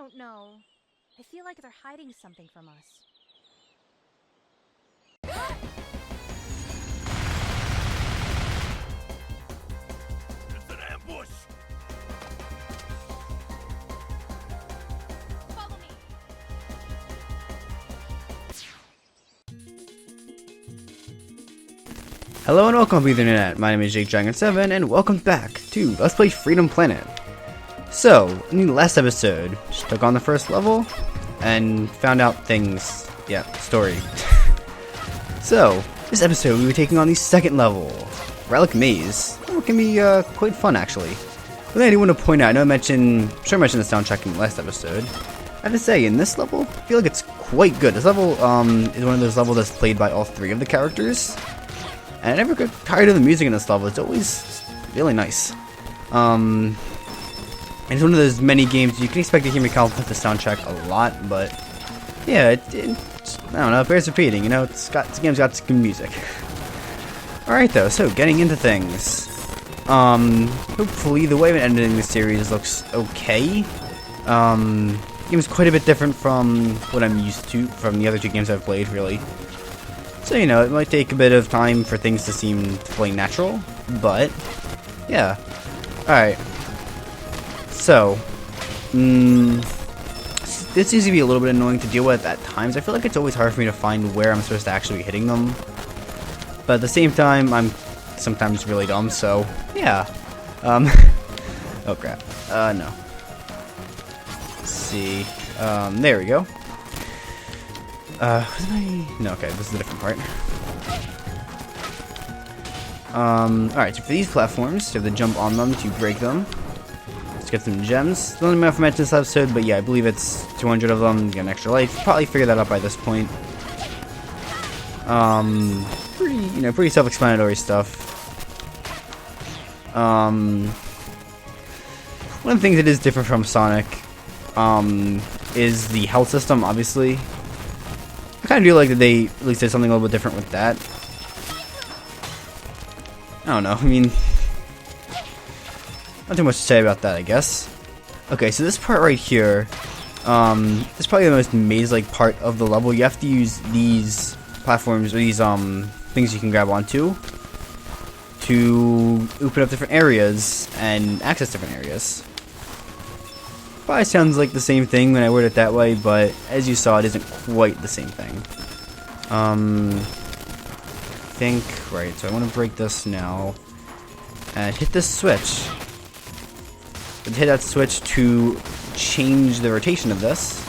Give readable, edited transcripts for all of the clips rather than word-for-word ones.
don't know. I feel like they're hiding something from us. It's an ambush! Follow me! Hello and welcome to the internet. My name is JakeDragon7 and welcome back to Let's Play Freedom Planet. So, in the last episode, just took on the first level and found out things. Yeah, story. So, this episode we were taking on the second level, Relic Maze. It can be quite fun actually. But I do want to point out, I know I mentioned the soundtrack in the last episode. I have to say, in this level, I feel like it's quite good. This level is one of those levels that's played by all three of the characters. And I never get tired of the music in this level. It's always really nice. It's one of those many games you can expect to hear me comment with the soundtrack a lot, but yeah, I don't know, it bears repeating. You know, this game's got some good music. All right, though. So getting into things. Hopefully the way I'm ending this series looks okay. The game is quite a bit different from what I'm used to from the other two games I've played, really. So, you know, it might take a bit of time for things to seem to play natural, but yeah. Alright. So, this seems to be a little bit annoying to deal with at times. I feel like it's always hard for me to find where I'm supposed to actually be hitting them. But at the same time, I'm sometimes really dumb, so yeah. Oh crap. No. Let's see. There we go. No, okay, this is a different part. Alright, so for these platforms, you have to jump on them to break them. Let's get some gems. Don't remember if I mentioned this episode, but yeah, I believe it's 200 of them, get an extra life. Probably figure that out by this point. Pretty self-explanatory stuff. One of the things that is different from Sonic, is the health system, obviously. I kind of do like that they at least did something a little bit different with that. I don't know, I mean, not too much to say about that, I guess. Okay, so this part right here, is probably the most maze-like part of the level. You have to use these platforms, or these, things you can grab onto, to open up different areas and access different areas. Probably sounds like the same thing when I word it that way, but as you saw, it isn't quite the same thing. Right, so I want to break this now, and hit this switch. Hit that switch to change the rotation of this,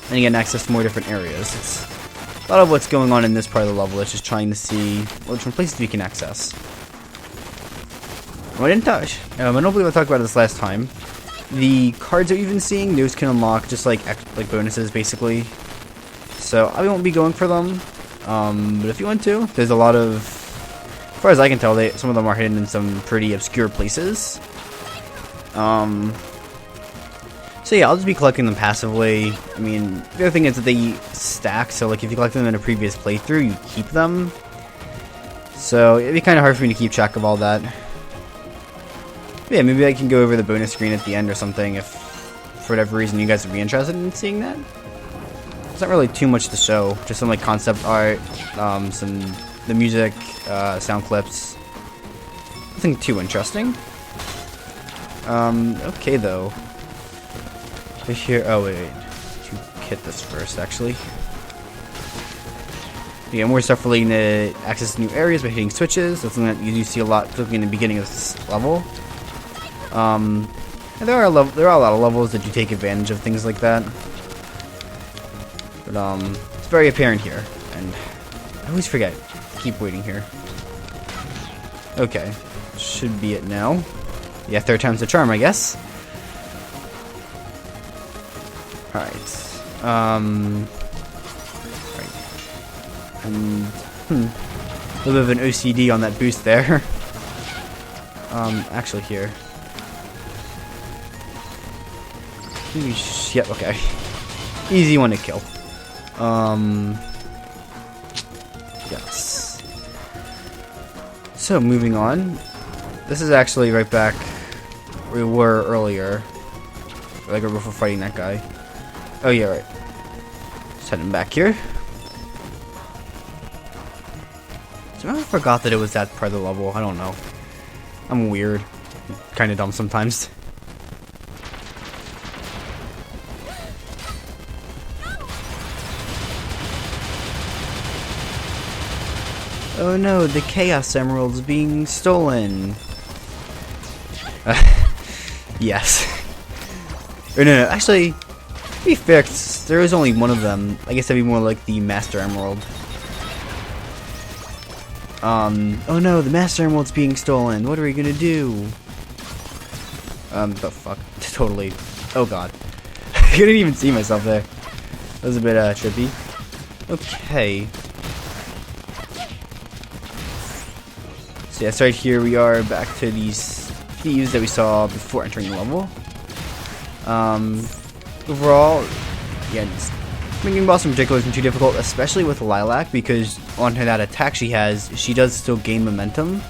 and you get access to more different areas. It's a lot of what's going on in this part of the level is just trying to see what different places we can access. I don't believe I talked about this last time. The cards that we've been seeing, those can unlock just like bonuses, basically. So I won't be going for them. But if you want to, there's a lot of, as far as I can tell, some of them are hidden in some pretty obscure places. So yeah, I'll just be collecting them passively. I mean, the other thing is that they stack, so like if you collect them in a previous playthrough, you keep them. So it'd be kind of hard for me to keep track of all that. But yeah, maybe I can go over the bonus screen at the end or something if, for whatever reason, you guys would be interested in seeing that. It's not really too much to show, just some like concept art, the music, sound clips. Nothing too interesting. Okay though. Here, oh wait, to hit this first actually. You get more stuff relating to access new areas by hitting switches. That's something that you do see a lot, particularly in the beginning of this level. And there are a lot of levels that you take advantage of things like that. But it's very apparent here, and I always forget. Keep waiting here. Okay, should be it now. Yeah, third time's the charm, I guess. Alright. Right. And a little bit of an OCD on that boost there. Actually here. Yep, okay. Easy one to kill. Yes. So, moving on. This is actually right back where we were earlier. like right before fighting that guy. Oh yeah, right. Just heading back here. Somehow I forgot that it was that part of the level. I don't know. I'm weird. Kind of dumb sometimes. Oh no, the Chaos Emerald's being stolen. Yes. Or no, actually, to be fair, there is only one of them. I guess that'd be more like the Master Emerald. Oh no, the Master Emerald's being stolen. What are we gonna do? The fuck? Totally. Oh god. I couldn't even see myself there. That was a bit, trippy. Okay. So yes, right here we are back to these thieves that we saw before entering the level. Overall, yeah, making boss in particular isn't too difficult, especially with Lilac, because on that attack she has, she does still gain momentum.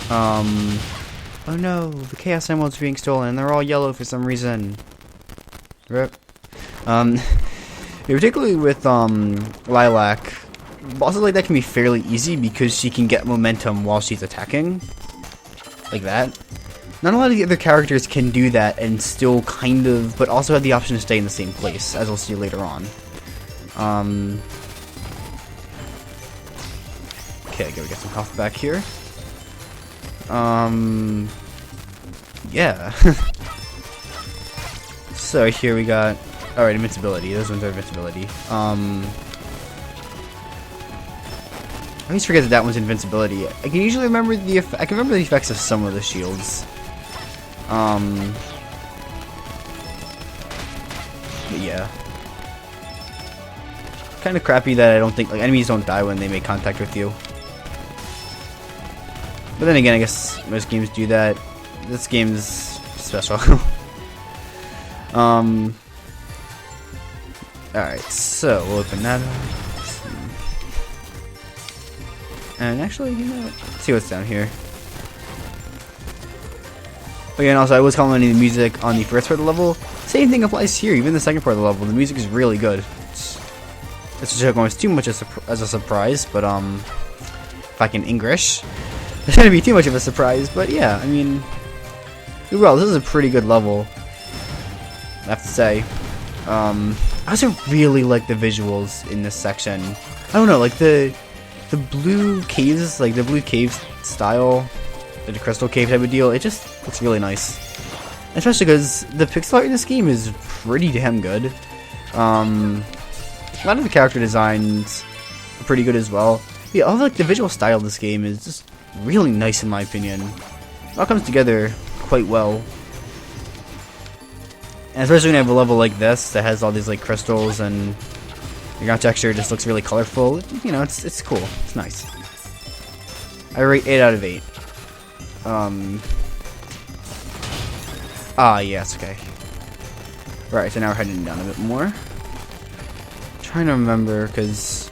Oh no, the Chaos Emerald's being stolen. They're all yellow for some reason. Rip. Particularly with Lilac, bosses like that can be fairly easy because she can get momentum while she's attacking. Like that. Not a lot of the other characters can do that and still kind of, but also have the option to stay in the same place, as we'll see later on. Okay, gotta get some health back here. Yeah. So here we got, alright, invincibility. Those ones are invincibility. I always forget that that one's invincibility. I can usually remember I can remember the effects of some of the shields. But yeah. Kind of crappy that I don't think, like, enemies don't die when they make contact with you. But then again, I guess most games do that. This game's special. Alright, so we'll open that up. And actually, you know what? Let's see what's down here. Again, also, I was commenting the music on the first part of the level. Same thing applies here, even the second part of the level. The music is really good. It's just almost too much as a surprise, but, if I can English, it's gonna be too much of a surprise, but yeah, I mean, overall, this is a pretty good level, I have to say. I also really like the visuals in this section. I don't know, like, the blue caves, like the blue cave style, like the crystal cave type of deal, it just looks really nice. Especially because the pixel art in this game is pretty damn good. A lot of the character designs are pretty good as well. Yeah, all like the visual style of this game is just really nice in my opinion. It all comes together quite well. And especially when you have a level like this that has all these like crystals and the ground texture just looks really colorful. You know, it's cool. It's nice. I rate 8 out of 8. Yes, okay. Right, so now we're heading down a bit more. Trying to remember, because...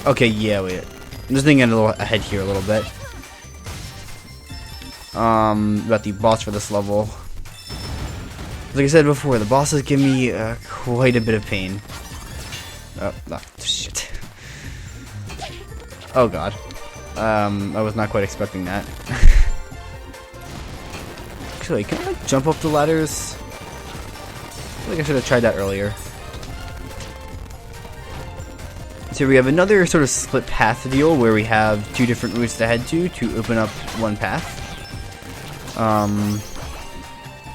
Okay, yeah, wait. I'm just thinking a little ahead here a little bit. About the boss for this level. Like I said before, the bosses give me quite a bit of pain. Oh, shit. Oh god. I was not quite expecting that. Actually, can I like, jump up the ladders? I feel like I should have tried that earlier. So we have another sort of split path deal where we have two different routes to head to open up one path.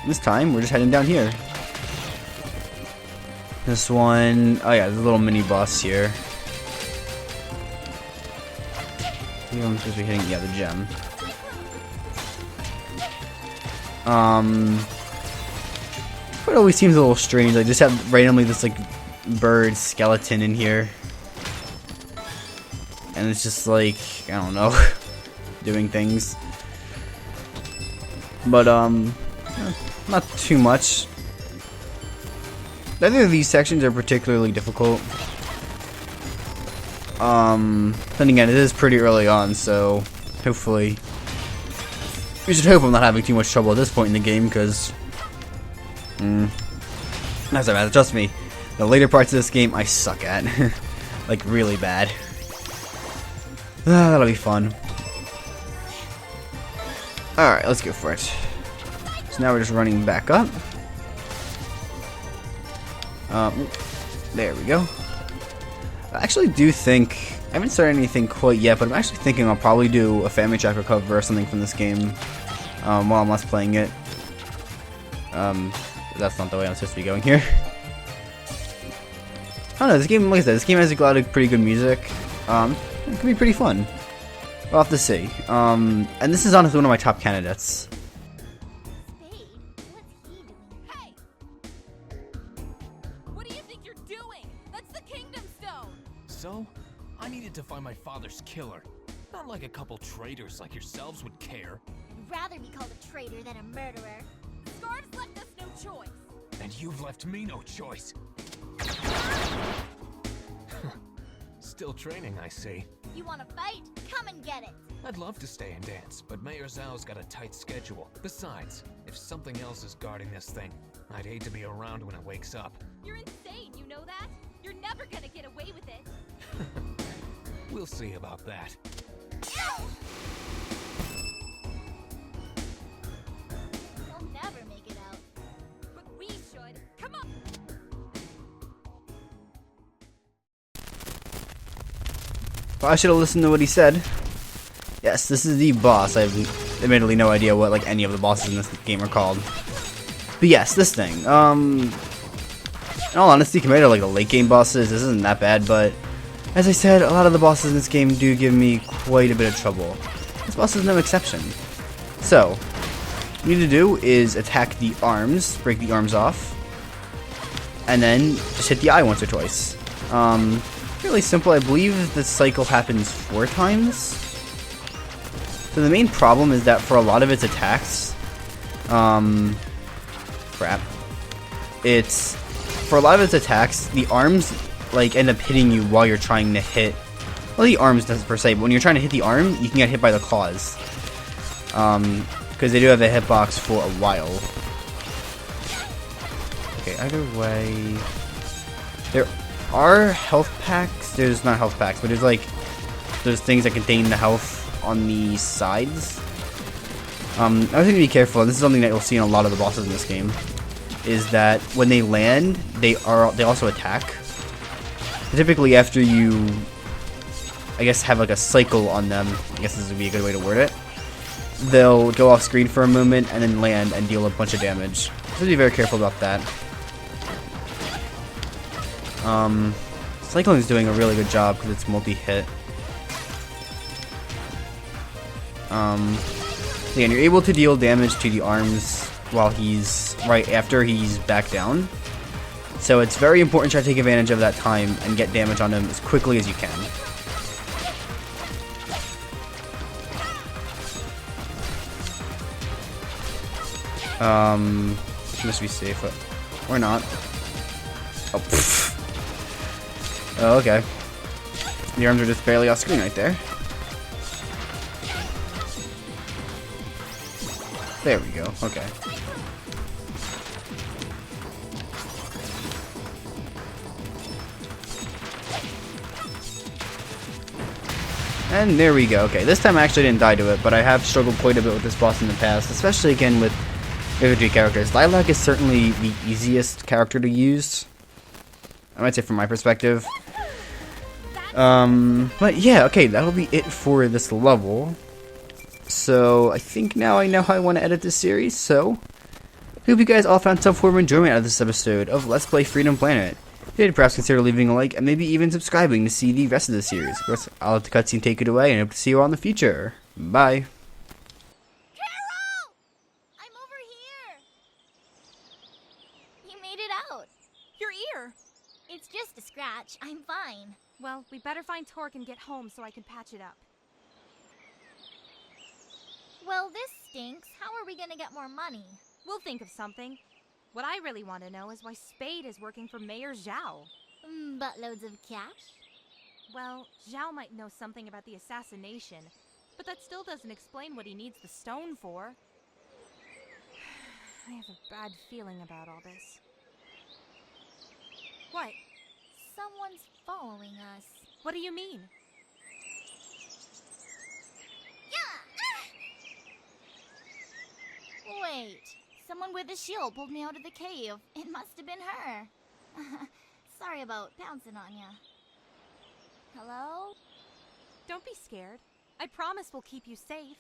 This time we're just heading down here. This one, oh yeah, there's a little mini boss here. I'm supposed to be hitting, yeah, the gem. It always seems a little strange. I just have randomly this like bird skeleton in here, and it's just like, I don't know, doing things. But not too much. Neither of these sections are particularly difficult. Then again, it is pretty early on, so hopefully we should hope I'm not having too much trouble at this point in the game, because Not so bad. Trust me, the later parts of this game I suck at. Like, really bad. That'll be fun. Alright, let's go for it. So now we're just running back up. There we go. I actually do think... I haven't started anything quite yet, but I'm actually thinking I'll probably do a Family Tracker cover or something from this game while I'm less playing it. That's not the way I'm supposed to be going here. I don't know, this game, like I said, this game has a lot of pretty good music. It could be pretty fun. We'll have to see. And this is honestly one of my top candidates. Spade? What's he doing? Hey! What do you think you're doing? That's the Kingdom Stone! So, I needed to find my father's killer. Not like a couple traitors like yourselves would care. I'd rather be called a traitor than a murderer. Scarves left us no choice. And you've left me no choice. Still training, I see. You wanna fight? Come and get it! I'd love to stay and dance, but Mayor Zhao's got a tight schedule. Besides, if something else is guarding this thing, I'd hate to be around when it wakes up. You're insane, you know that? You're never gonna get away with it. We'll see about that. You'll never make it out. But we should. Come on! Well, I should have listened to what he said. Yes, this is the boss. I have admittedly no idea what like any of the bosses in this game are called. But yes, this thing. In all honesty, compared to like the late game bosses, this isn't that bad, but as I said, a lot of the bosses in this game do give me quite a bit of trouble. This boss is no exception. So, what you need to do is attack the arms, break the arms off, and then just hit the eye once or twice. Really simple. I believe the cycle happens 4 times. So the main problem is that for a lot of its attacks, for a lot of its attacks, the arms like end up hitting you while you're trying to hit. Well, the arms doesn't per se, but when you're trying to hit the arm, you can get hit by the claws. Because they do have a hitbox for a while. Okay, either way, there are health packs. There's not health packs, but there's like those things that contain the health on the sides. I was going to be careful. This is something that you'll see in a lot of the bosses in this game. Is that when they land, they also attack. Typically, after you, I guess, have like a cycle on them. I guess this would be a good way to word it. They'll go off screen for a moment and then land and deal a bunch of damage. So be very careful about that. Cycling is doing a really good job because it's multi-hit. Again, you're able to deal damage to the arms while he's right after he's back down. So it's very important to try to take advantage of that time and get damage on him as quickly as you can. Must be safe, or not. Oh, pfft. Oh, okay. The arms are just barely off screen right there. There we go. Okay. And there we go. Okay, this time I actually didn't die to it, but I have struggled quite a bit with this boss in the past, especially again with infantry characters. Lilac is certainly the easiest character to use, I might say from my perspective. But yeah, okay, that'll be it for this level. So I think now I know how I want to edit this series, so hope you guys all found some form of enjoyment out of this episode of Let's Play Freedom Planet. If you did, perhaps consider leaving a like and maybe even subscribing to see the rest of the series. Of course, I'll let the cutscene take it away and hope to see you all in the future. Bye. Carol! I'm over here! You made it out. Your ear! It's just a scratch. I'm fine. Well, we better find Torque and get home so I can patch it up. Well, this stinks. How are we gonna get more money? We'll think of something. What I really want to know is why Spade is working for Mayor Zhao. Buttloads of cash? Well, Zhao might know something about the assassination, but that still doesn't explain what he needs the stone for. I have a bad feeling about all this. What? Someone's following us. What do you mean? Wait. Someone with a shield pulled me out of the cave. It must have been her. Sorry about pouncing on ya. Hello? Don't be scared. I promise we'll keep you safe.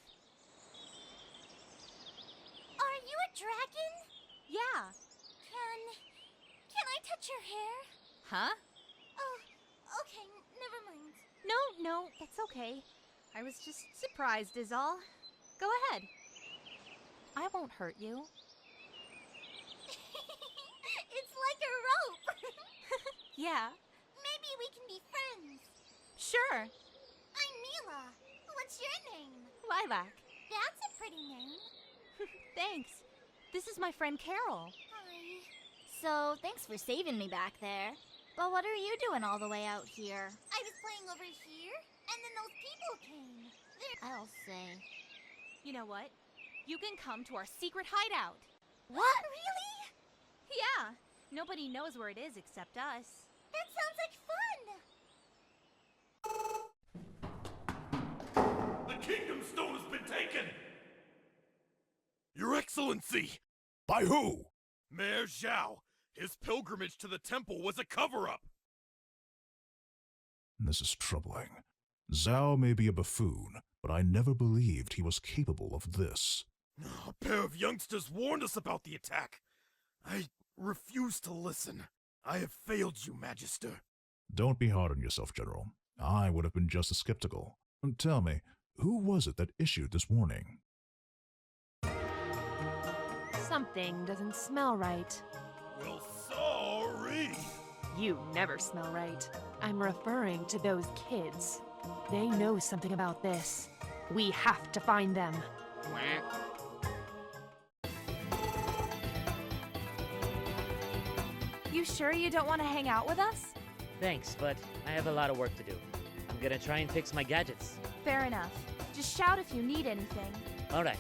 Are you a dragon? Yeah. Can I touch your hair? Huh? Oh, okay, never mind. No, it's okay. I was just surprised is all. Go ahead. I won't hurt you. It's like a rope. Yeah. Maybe we can be friends. Sure. I'm Mila. What's your name? Lilac. That's a pretty name. Thanks. This is my friend Carol. Hi. So, thanks for saving me back there. But what are you doing all the way out here? I was playing over here, and then those people came. I'll say. You know what? You can come to our secret hideout. What? Really? Yeah. Nobody knows where it is except us. That sounds like fun! The Kingdom Stone has been taken! Your Excellency! By who? Mayor Zhao. His pilgrimage to the temple was a cover-up! This is troubling. Zhao may be a buffoon, but I never believed he was capable of this. A pair of youngsters warned us about the attack. I refuse to listen. I have failed you, Magister. Don't be hard on yourself, General. I would have been just as skeptical. Tell me, who was it that issued this warning? Something doesn't smell right. Well, sorry. You never smell right. I'm referring to those kids. They know something about this. We have to find them. You sure you don't want to hang out with us? Thanks, but I have a lot of work to do. I'm gonna try and fix my gadgets. Fair enough. Just shout if you need anything. Alright,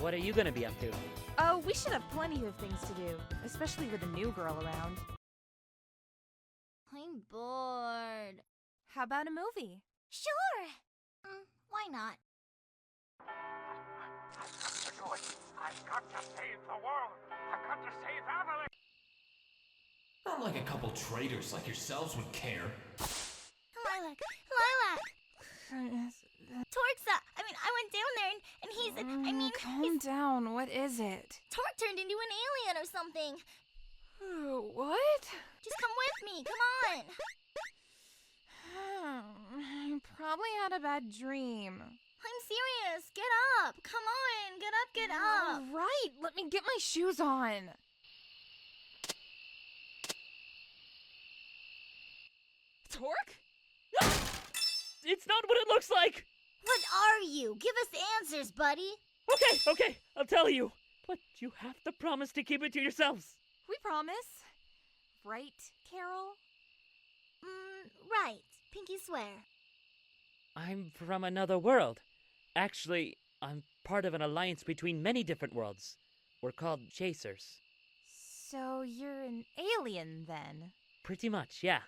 what are you gonna be up to? Oh, we should have plenty of things to do, especially with a new girl around. I'm bored. How about a movie? Sure! Why not? I've got to save the world. I've got to save Avalon. Not like a couple traitors like yourselves would care. Lilac! Tork's I went down there and he's, Calm down. What is it? Tork turned into an alien or something. What? Just come with me, come on! I probably had a bad dream. I'm serious, get up! Come on, get up! All right, let me get my shoes on. Torque? It's not what it looks like! What are you? Give us answers, buddy! Okay, I'll tell you. But you have to promise to keep it to yourselves. We promise. Right, Carol? Right. Pinky swear. I'm from another world. Actually, I'm part of an alliance between many different worlds. We're called Chasers. So you're an alien then? Pretty much, yeah.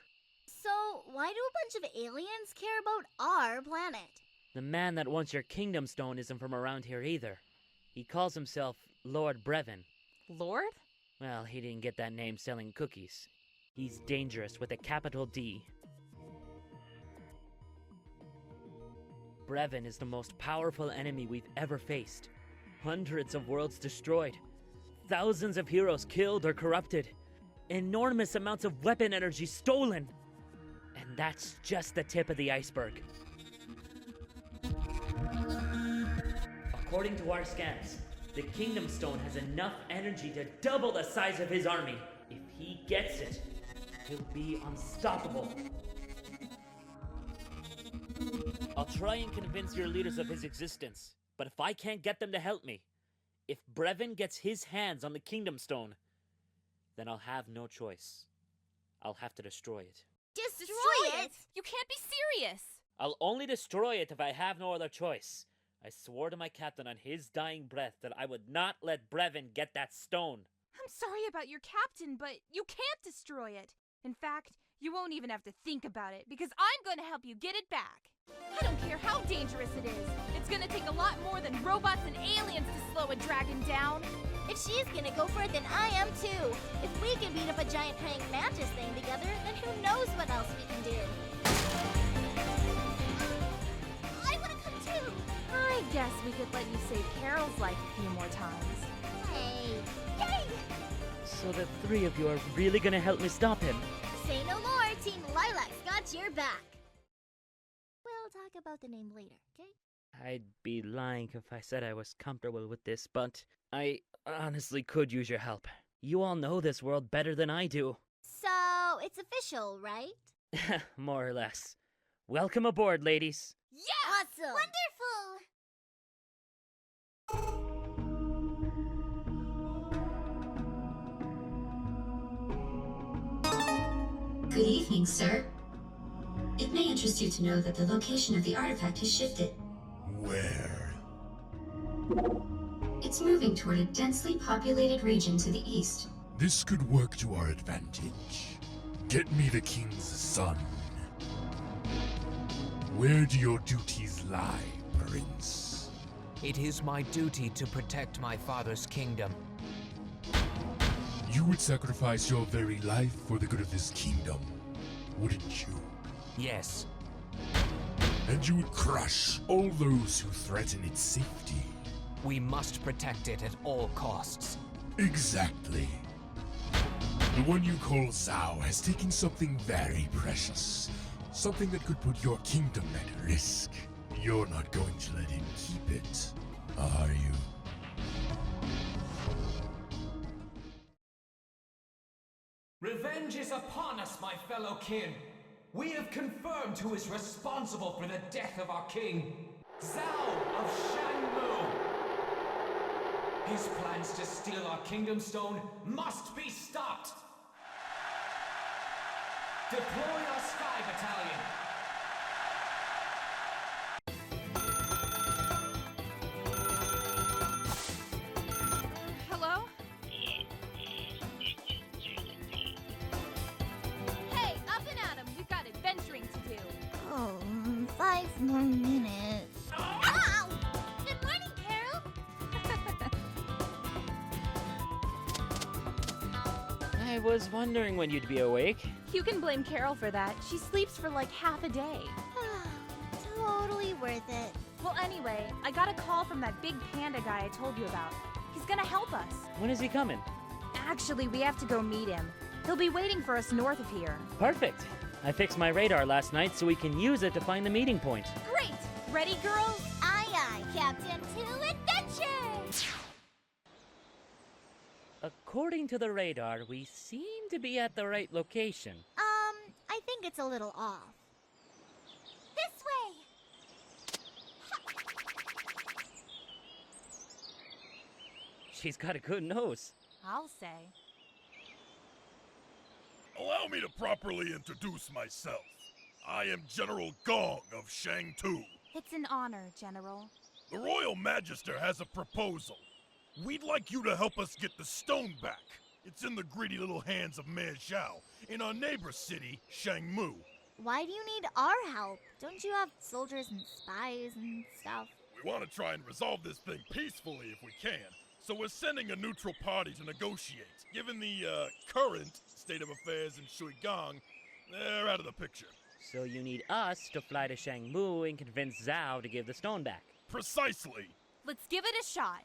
So, why do a bunch of aliens care about our planet? The man that wants your Kingdom Stone isn't from around here either. He calls himself Lord Brevin. Lord? Well, he didn't get that name selling cookies. He's dangerous with a capital D. Brevin is the most powerful enemy we've ever faced. Hundreds of worlds destroyed. Thousands of heroes killed or corrupted. Enormous amounts of weapon energy stolen. And that's just the tip of the iceberg. According to our scans, the Kingdom Stone has enough energy to double the size of his army. If he gets it, he'll be unstoppable. I'll try and convince your leaders of his existence, but if I can't get them to help me, if Brevin gets his hands on the Kingdom Stone, then I'll have no choice. I'll have to destroy it. Destroy it? You can't be serious. I'll only destroy it if I have no other choice. I swore to my captain on his dying breath that I would not let Brevin get that stone. I'm sorry about your captain, but you can't destroy it. In fact, you won't even have to think about it, because I'm going to help you get it back. I don't care how dangerous it is. It's going to take a lot more than robots and aliens to slow a dragon down. If she's gonna go for it, then I am too. If we can beat up a giant praying mantis thing together, then who knows what else we can do. I wanna come too. I guess we could let you save Carol's life a few more times. Hey, yay! So the three of you are really gonna help me stop him? Say no more, Team Lilac's got your back. We'll talk about the name later, okay? I'd be lying if I said I was comfortable with this, but I honestly could use your help. You all know this world better than I do. So, it's official, right? More or less. Welcome aboard, ladies. Yeah! Awesome! Wonderful! Good evening, sir. It may interest you to know that the location of the artifact has shifted. Where? It's moving toward a densely populated region to the east. This could work to our advantage. Get me the king's son. Where do your duties lie, Prince? It is my duty to protect my father's kingdom. You would sacrifice your very life for the good of this kingdom, wouldn't you? Yes. And you would crush all those who threaten its safety. We must protect it at all costs. Exactly. The one you call Zhao has taken something very precious. Something that could put your kingdom at risk. You're not going to let him keep it, are you? Revenge is upon us, my fellow kin. We have confirmed who is responsible for the death of our king, Zhao of Shangmu. His plans to steal our kingdom stone must be stopped. Deploy our Sky Battalion. Hello? Hey, up and at 'em. We've got adventuring to do. Oh, 5 more minutes. Ow! Good morning, Carol! I was wondering when you'd be awake. You can blame Carol for that. She sleeps for like half a day. Totally worth it. Well, anyway, I got a call from that big panda guy I told you about. He's gonna help us. When is he coming? Actually, we have to go meet him. He'll be waiting for us north of here. Perfect. I fixed my radar last night so we can use it to find the meeting point. Great! Ready, girls? Aye, aye, Captain, to adventure! According to the radar, we seem to be at the right location. I think it's a little off. This way! She's got a good nose. I'll say. Allow me to properly introduce myself. I am General Gong of Shangtu. It's an honor, General. The Royal Magister has a proposal. We'd like you to help us get the stone back. It's in the greedy little hands of Mayor Zhao in our neighbor city, Shangmu. Why do you need our help? Don't you have soldiers and spies and stuff? We want to try and resolve this thing peacefully if we can, so we're sending a neutral party to negotiate. Given the current state of affairs in Shuigang, they're out of the picture. So you need us to fly to Shangmu and convince Zhao to give the stone back. Precisely. Let's give it a shot.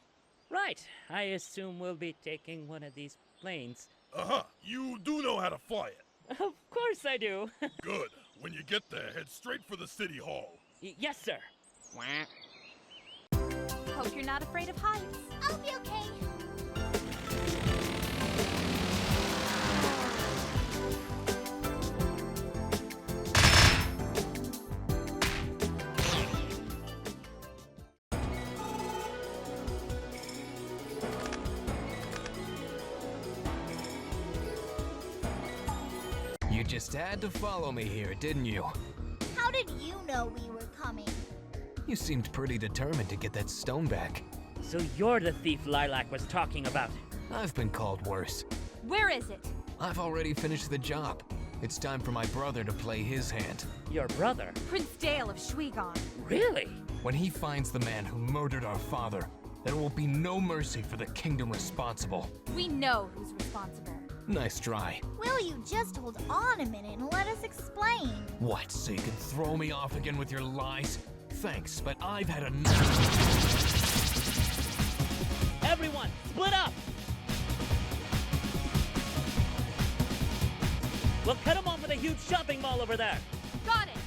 Right. I assume we'll be taking one of these planes. Uh-huh. You do know how to fly it. Of course I do. Good. When you get there, head straight for the city hall. Yes, sir. Hope you're not afraid of heights. I'll be okay. You just had to follow me here, didn't you? How did you know we were coming? You seemed pretty determined to get that stone back. So you're the thief Lilac was talking about. I've been called worse. Where is it? I've already finished the job. It's time for my brother to play his hand. Your brother? Prince Dale of Schwiegon. Really? When he finds the man who murdered our father, there will be no mercy for the kingdom responsible. We know who's responsible. Nice try. Will you just hold on a minute and let us explain? What, so you can throw me off again with your lies? Thanks, but I've had enough. Everyone, split up! We'll cut them off at a huge shopping mall over there. Got it!